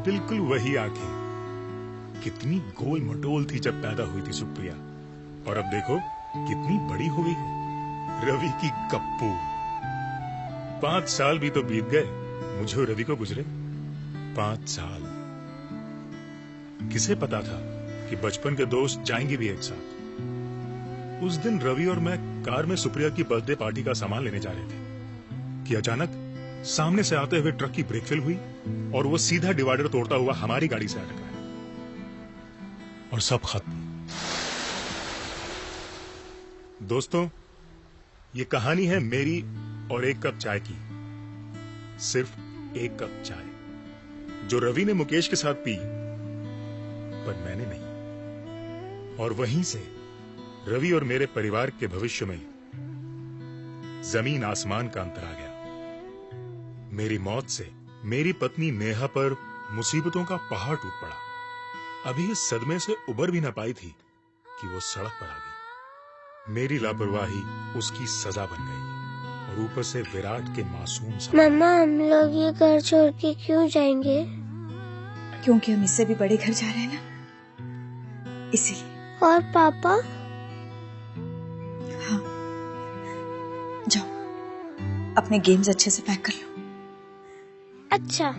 बिल्कुल वही आंखें। कितनी गोल मटोल थी जब पैदा हुई थी सुप्रिया, और अब देखो कितनी बड़ी हो गई है। रवि की गप्पू। 5 साल भी तो बीत गए मुझे और रवि को गुजरे। 5 साल। किसे पता था कि बचपन के दोस्त जाएंगे भी एक साथ। उस दिन रवि और मैं कार में सुप्रिया की बर्थडे पार्टी का सामान लेने जा रहे थे कि अचानक सामने से आते हुए ट्रक की ब्रेक फेल हुई और वो सीधा डिवाइडर तोड़ता हुआ हमारी गाड़ी से आ टकराया और सब खत्म। दोस्तों, ये कहानी है मेरी और एक कप चाय की। सिर्फ एक कप चाय, जो रवि ने मुकेश के साथ पी पर मैंने नहीं। और वहीं से रवि और मेरे परिवार के भविष्य में जमीन आसमान का अंतर आ गया। मेरी मौत से मेरी पत्नी नेहा पर मुसीबतों का पहाड़ टूट पड़ा। अभी इस सदमे से उबर भी ना पाई थी कि वो सड़क पर आ गई। मेरी लापरवाही उसकी सजा बन गई और ऊपर से विराट के मासूम सा। मम्मा, हम लोग ये घर छोड़ के क्यों जाएंगे? क्योंकि हम इससे भी बड़े घर जा रहे हैं ना, इसीलिए। और पापा? हाँ, जाओ अपने गेम्स अच्छे से पैक कर लो। अच्छा।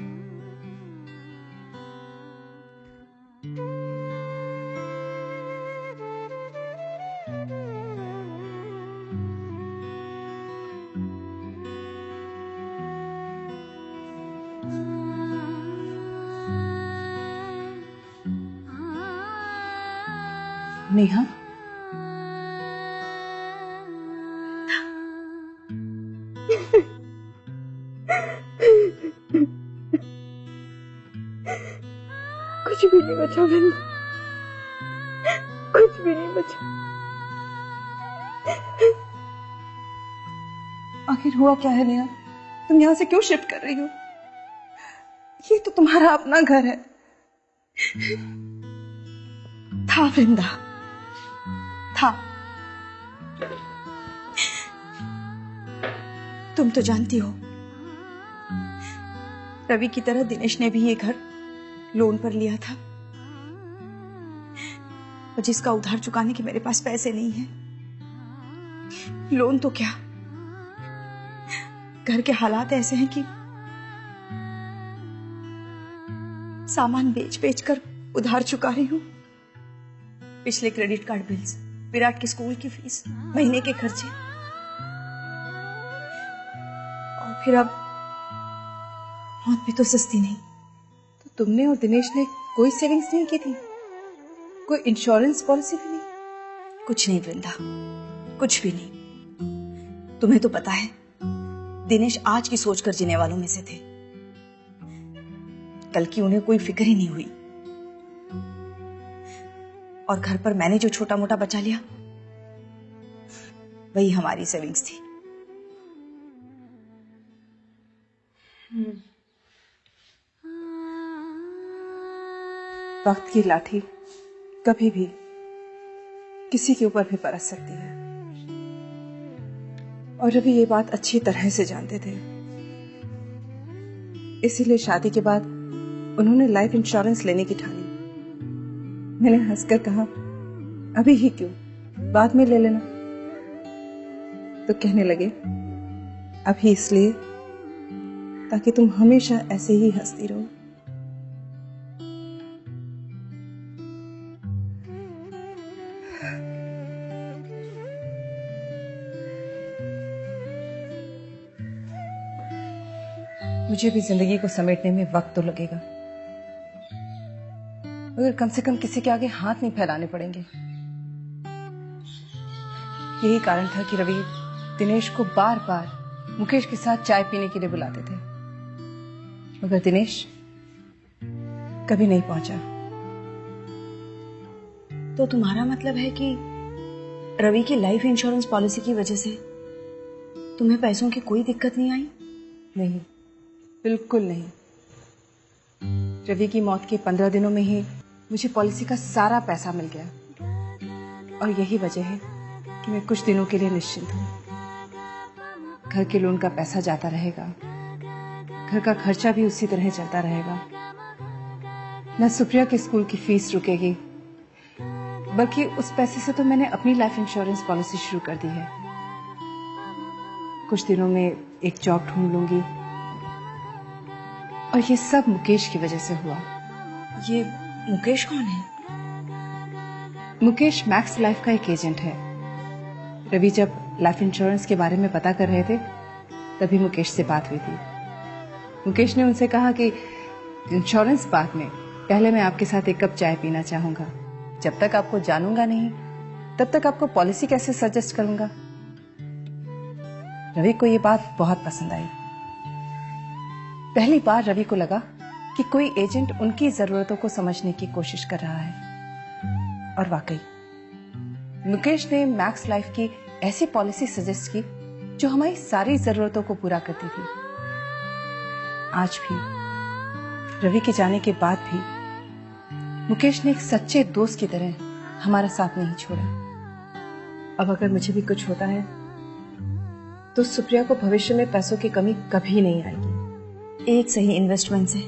नेहा, कुछ भी नहीं बचा बिंदु, कुछ भी नहीं बचा। आखिर हुआ क्या है नेहा? तुम यहाँ से क्यों शिफ्ट कर रही हो? ये तो तुम्हारा अपना घर है। था वृंदा, था। तुम तो जानती हो, रवि की तरह दिनेश ने भी ये घर लोन पर लिया था, और जिसका उधार चुकाने के मेरे पास पैसे नहीं है। लोन तो क्या, घर के हालात ऐसे हैं कि सामान बेच बेच कर उधार चुका रही हूं। पिछले क्रेडिट कार्ड बिल्स, विराट की स्कूल की फीस, महीने के खर्चे, और फिर अब मौत भी तो सस्ती नहीं। तो तुमने और दिनेश ने कोई सेविंग्स नहीं की थी? कोई इंश्योरेंस पॉलिसी भी नहीं? कुछ नहीं वृंदा, कुछ भी नहीं। तुम्हें तो पता है दिनेश आज की सोचकर जीने वालों में से थे। कल की उन्हें कोई फिक्र ही नहीं हुई। और घर पर मैंने जो छोटा मोटा बचा लिया, वही हमारी सेविंग्स थी। वक्त की लाठी कभी भी किसी के ऊपर भी बरस सकती है, और अभी ये बात अच्छी तरह से जानते थे। इसीलिए शादी के बाद उन्होंने लाइफ इंश्योरेंस लेने की ठानी। मैंने हंसकर कहा, अभी ही क्यों, बाद में ले लेना। तो कहने लगे, अभी इसलिए ताकि तुम हमेशा ऐसे ही हंसती रहो। मुझे भी जिंदगी को समेटने में वक्त तो लगेगा, मगर कम से कम किसी के आगे हाथ नहीं फैलाने पड़ेंगे। यही कारण था कि रवि दिनेश को बार बार मुकेश के साथ चाय पीने के लिए बुलाते थे, मगर दिनेश कभी नहीं पहुंचा। तो तुम्हारा मतलब है कि रवि की लाइफ इंश्योरेंस पॉलिसी की वजह से तुम्हें पैसों की कोई दिक्कत नहीं आई? नहीं, बिल्कुल नहीं। रवि की मौत के 15 दिनों में ही मुझे पॉलिसी का सारा पैसा मिल गया, और यही वजह है कि मैं कुछ दिनों के लिए निश्चिंत हूँ। घर के लोन का पैसा जाता रहेगा, घर का खर्चा भी उसी तरह चलता रहेगा, न सुप्रिया के स्कूल की फीस रुकेगी, बल्कि उस पैसे से तो मैंने अपनी लाइफ इंश्योरेंस पॉलिसी शुरू कर दी है। कुछ दिनों में एक जॉब ढूंढ लूंगी, और ये सब मुकेश की वजह से हुआ। ये मुकेश कौन है? मुकेश मैक्स लाइफ का एक एजेंट है। रवि जब लाइफ इंश्योरेंस के बारे में पता कर रहे थे, तभी मुकेश से बात हुई थी। मुकेश ने उनसे कहा कि इंश्योरेंस बाद में, पहले मैं आपके साथ एक कप चाय पीना चाहूंगा। जब तक आपको जानूंगा नहीं, तब तक आपको पॉलिसी कैसे सजेस्ट करूंगा। रवि को ये बात बहुत पसंद आई। पहली बार रवि को लगा कि कोई एजेंट उनकी जरूरतों को समझने की कोशिश कर रहा है। और वाकई मुकेश ने मैक्स लाइफ की ऐसी पॉलिसी सजेस्ट की जो हमारी सारी जरूरतों को पूरा करती थी। आज भी, रवि के जाने के बाद भी, मुकेश ने एक सच्चे दोस्त की तरह हमारा साथ नहीं छोड़ा। अब अगर मुझे भी कुछ होता है तो सुप्रिया को भविष्य में पैसों की कमी कभी नहीं आएगी। एक सही इन्वेस्टमेंट से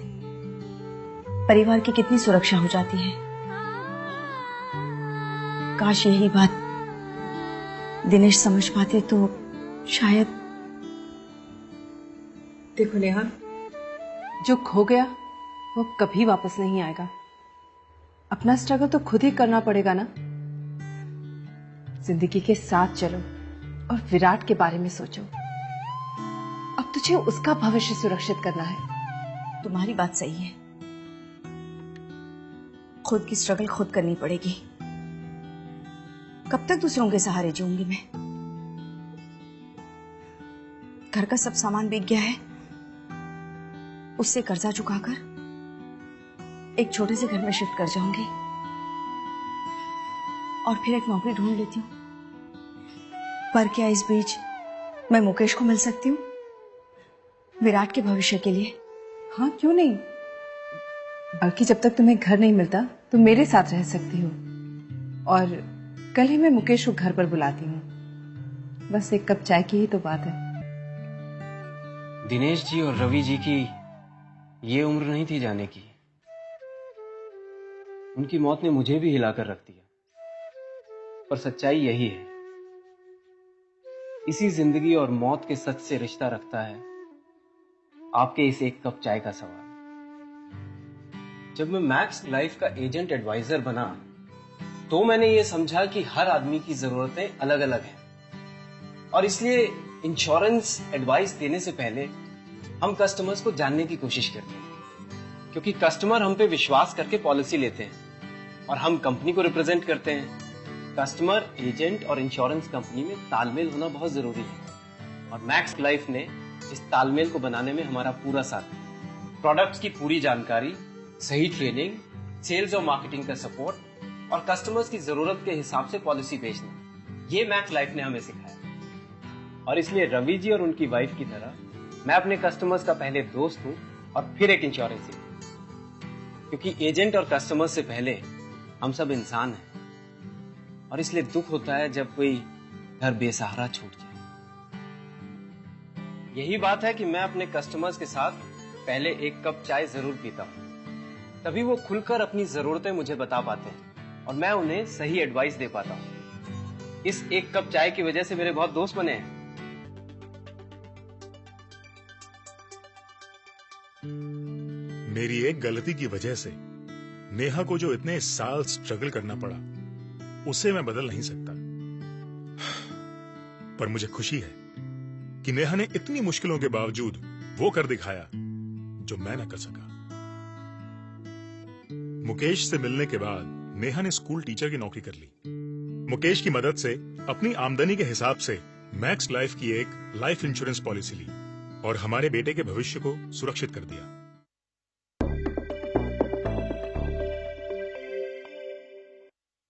परिवार की कितनी सुरक्षा हो जाती है। काश यही बात दिनेश समझ पाते तो शायद। देखो नेहा, जो खो गया वो कभी वापस नहीं आएगा। अपना स्ट्रगल तो खुद ही करना पड़ेगा ना। जिंदगी के साथ चलो और विराट के बारे में सोचो। अब तुझे उसका भविष्य सुरक्षित करना है। तुम्हारी बात सही है, खुद की स्ट्रगल खुद करनी पड़ेगी। कब तक दूसरों के सहारे जीऊंगी मैं? घर का सब सामान बिक गया है, उससे कर्जा चुकाकर एक छोटे से घर में शिफ्ट कर जाऊंगी और फिर एक नौकरी ढूंढ लेती हूँ। पर क्या इस बीच मैं मुकेश को मिल सकती हूँ विराट के भविष्य के लिए? हाँ, क्यों नहीं। बल्कि जब तक तुम्हें घर नहीं मिलता तो मेरे साथ रह सकती हो। और कल ही मैं मुकेश को घर पर बुलाती हूँ। बस एक कप चाय की ही तो बात है। दिनेश जी और रवि जी की ये उम्र नहीं थी जाने की। उनकी मौत ने मुझे भी हिलाकर रख दिया। पर सच्चाई यही है, इसी जिंदगी और मौत के सच से रिश्ता रखता है आपके इस एक कप चाय का सवाल। जब मैं मैक्स लाइफ का एजेंट एडवाइजर बना तो मैंने ये समझा कि हर आदमी की जरूरतें अलग अलग हैं और इसलिए इंश्योरेंस एडवाइस देने से पहले हम कस्टमर्स को जानने की कोशिश करते हैं, क्योंकि कस्टमर हम पे विश्वास करके पॉलिसी लेते हैं और हम कंपनी को रिप्रेजेंट करते हैं। कस्टमर, एजेंट और इंश्योरेंस कंपनी में तालमेल होना बहुत जरूरी है और मैक्स लाइफ ने इस तालमेल को बनाने में हमारा पूरा साथ दिया। प्रोडक्ट्स की पूरी जानकारी, सही ट्रेनिंग, सेल्स और मार्केटिंग का सपोर्ट और कस्टमर्स की जरूरत के हिसाब से पॉलिसी बेचना, ये मैक्स लाइफ ने हमें सिखाया। और इसलिए रवि जी और उनकी वाइफ की तरह मैं अपने कस्टमर्स का पहले दोस्त हूं और फिर एक इंश्योरेंस एजेंट, क्योंकि एजेंट और कस्टमर से पहले हम सब इंसान हैं और इसलिए दुख होता है जब कोई घर बेसहारा छूट जाए। यही बात है कि मैं अपने कस्टमर्स के साथ पहले एक कप चाय जरूर पीता हूं, तभी वो खुलकर अपनी जरूरतें मुझे बता पाते हैं और मैं उन्हें सही एडवाइस दे पाता हूं। इस एक कप चाय की वजह से मेरे बहुत दोस्त बने हैं। मेरी एक गलती की वजह से नेहा को जो इतने साल स्ट्रगल करना पड़ा, उसे मैं बदल नहीं सकता। पर मुझे खुशी है कि नेहा ने इतनी मुश्किलों के बावजूद वो कर दिखाया जो मैं न कर सका। मुकेश से मिलने के बाद नेहा ने स्कूल टीचर की नौकरी कर ली। मुकेश की मदद से अपनी आमदनी के हिसाब से मैक्स लाइफ की एक लाइफ इंश्योरेंस पॉलिसी ली और हमारे बेटे के भविष्य को सुरक्षित कर दिया।